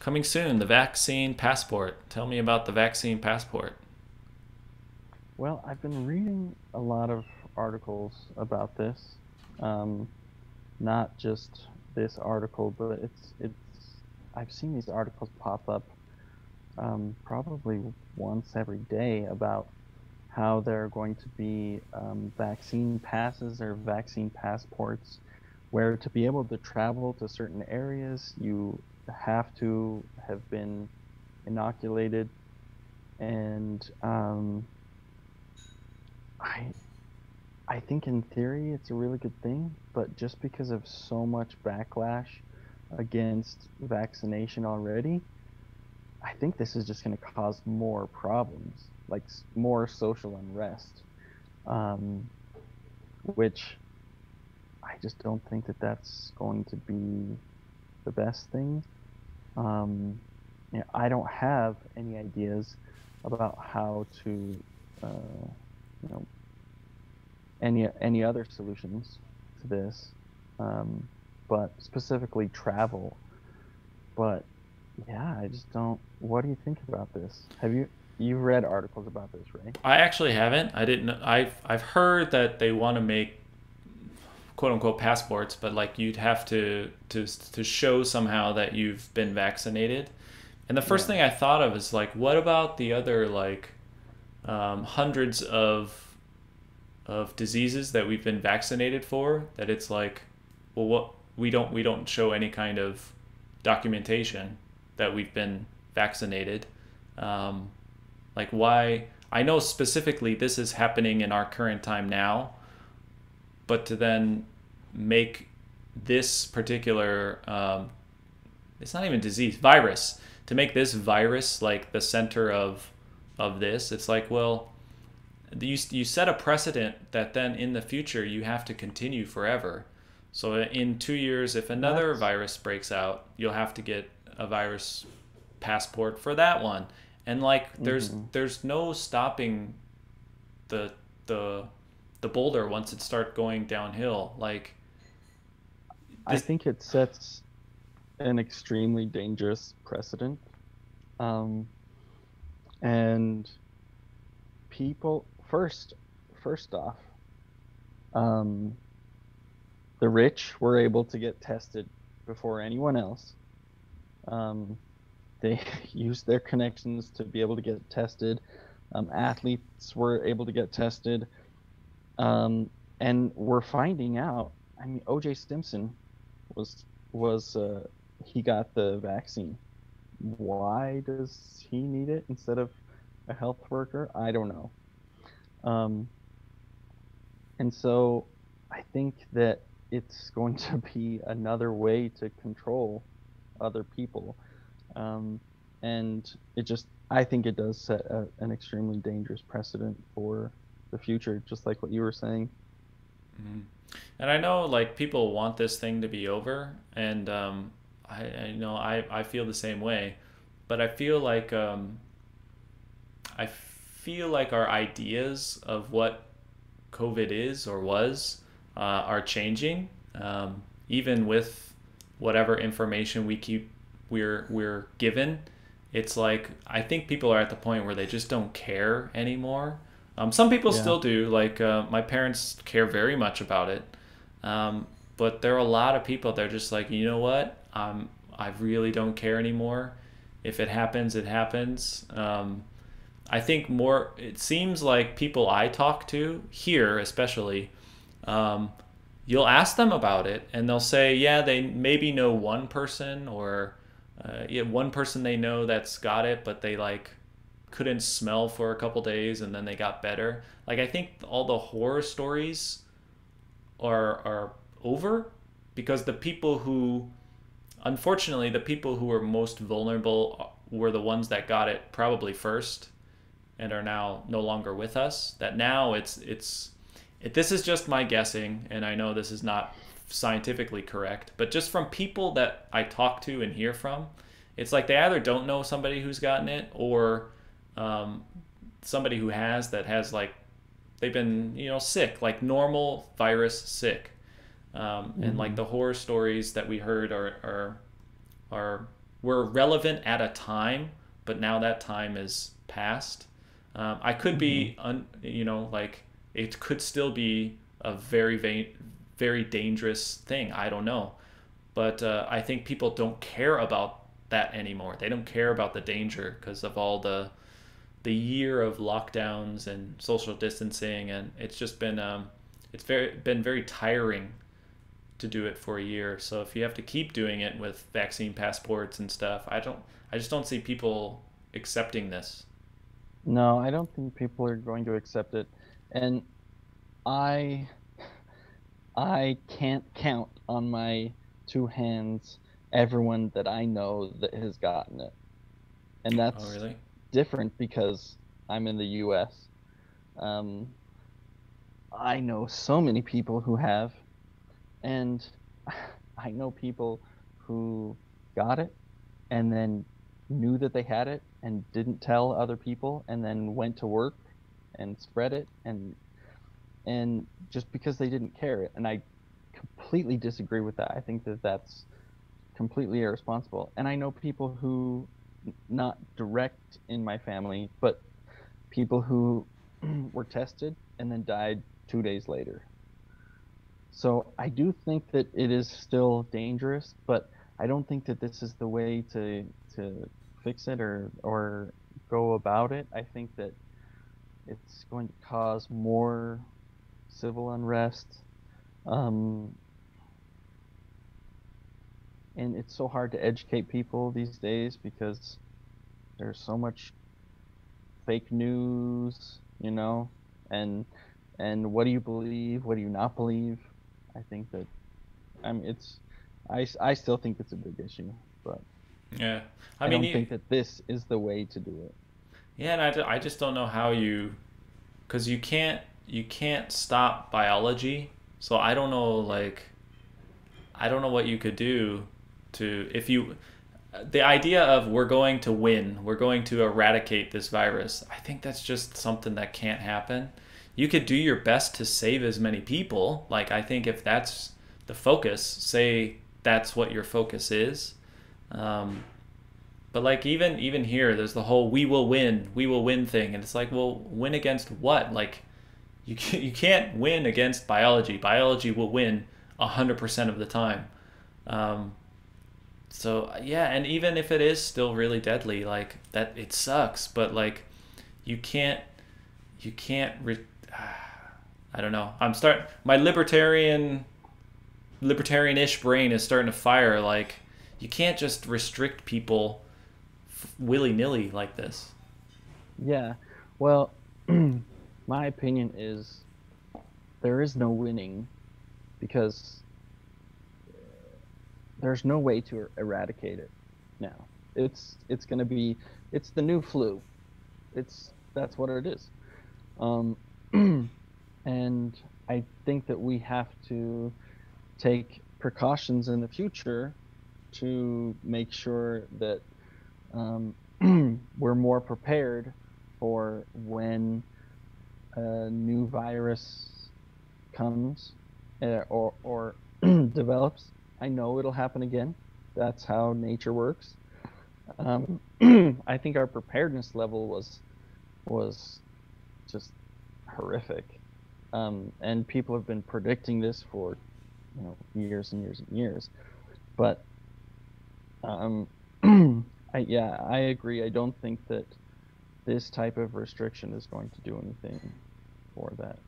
Coming soon, the vaccine passport. Tell me about the vaccine passport. Well, I've been reading a lot of articles about this. Um, Not just this article, but I've seen these articles pop up probably once every day about how there are going to be vaccine passes or vaccine passports, where to be able to travel to certain areas, you have to have been inoculated. And I I think in theory it's a really good thing, but just because of so much backlash against vaccination already, I think this is just going to cause more problems, like more social unrest, um, which I just don't think that that's going to be the best thing. Um, I don't have any ideas about how to, you know, any other solutions to this, um, but specifically travel. But yeah, I just don't. What do you think about this? You've read articles about this, right? I actually haven't. I didn't. I've heard that they want to make quote unquote passports, but like you'd have to show somehow that you've been vaccinated. And the first Yeah. thing I thought of is like, what about the other like hundreds of diseases that we've been vaccinated for? That it's like, well, what we don't show any kind of documentation that we've been vaccinated. Um, like why? I know specifically this is happening in our current time now, but to then make this particular it's not even disease virus to make this virus like the center of this, it's like, well, you set a precedent that then in the future you have to continue forever. So in 2 years, if another That's virus breaks out, you'll have to get a virus passport for that one. And like hmm there's no stopping the the the boulder once it starts going downhill. Like I this. think it sets an extremely dangerous precedent. Um, and people first off, um, the rich were able to get tested before anyone else. Um, they used their connections to be able to get tested. Athletes were able to get tested. Um, and we're finding out. I mean, O.J. Simpson was was he got the vaccine. Why does he need it instead of a health worker? I don't know. Um, and so I think that it's going to be another way to control other people. Um, and I think it does set an extremely dangerous precedent for the future, just like what you were saying. Mhm. And I know like people want this thing to be over, and I know I feel the same way, but I feel like our ideas of what COVID is or was are changing, even with whatever information we're given. It's like I think people are at the point where they just don't care anymore. Some people Yeah. still do. Like my parents care very much about it, um, but there are a lot of people that are just like, you know what? I really don't care anymore. If it happens, it happens. I think more. It seems like people I talk to here, especially, um, you'll ask them about it, and they'll say, yeah, they maybe know one person or yeah, one person they know that's got it, but they like couldn't smell for a couple days and then they got better. Like I think all the horror stories are over because the people who unfortunately the people who were most vulnerable were the ones that got it probably first and are now no longer with us. That now this is just my guessing, and I know this is not scientifically correct, but just from people that I talk to and hear from, it's like they either don't know somebody who's gotten it or um, somebody who has that has like they've been sick, like normal virus sick, and like hmm the horror stories that we heard are were relevant at a time, but now that time is past. I could Hmm. be, like it could still be a very dangerous thing. I don't know, but I think people don't care about that anymore. They don't care about the danger because of all the year of lockdowns and social distancing, and it's just been been very tiring to do it for a year. So if you have to keep doing it with vaccine passports and stuff, I just don't see people accepting this. No, I don't think people are going to accept it. And I I can't count on my two hands everyone that I know that has gotten it. And Oh, that's really? different because I'm in the US. Um, I know so many people who have, and I know people who got it and then knew that they had it and didn't tell other people and then went to work and spread it and just because they didn't care. And I completely disagree with that. I think that that's completely irresponsible. And I know people who, not direct in my family, but people who were tested and then died 2 days later. So I do think that it is still dangerous, but I don't think that this is the way to fix it or go about it. I think that it's going to cause more civil unrest. Um, and it's so hard to educate people these days because there's so much fake news, and what do you believe? What do you not believe? I think that it's I still think it's a big issue, but Yeah. I I mean, don't think that this is the way to do it. yeah, and I just don't know how because you can't stop biology. So I don't know, like, I don't know what you could do to if you the idea of we're going to win, we're going to eradicate this virus. I think that's just something that can't happen. You could do your best to save as many people. Like, I think if that's the focus, say that's what your focus is. Um, but like even here, there's the whole we will win thing, and it's like, well, win against what? Like, you can't win against biology. Biology will win 100% of the time. Um, so yeah, and even if it is still really deadly, like that, it sucks. But like, you can't, you can't. I don't know. I'm start my libertarian-ish brain is starting to fire. Like, you can't just restrict people willy nilly like this. Yeah. Well, my opinion is there is no winning because there's no way to eradicate it now. It's going to be it's the new flu. That's what it is. Um, and I think that we have to take precautions in the future to make sure that um, we're more prepared for when a new virus comes or develops. I know it'll happen again. That's how nature works. Um, I think our preparedness level was just horrific. And people have been predicting this for, years and years and years. But um, I agree. I don't think that this type of restriction is going to do anything for that.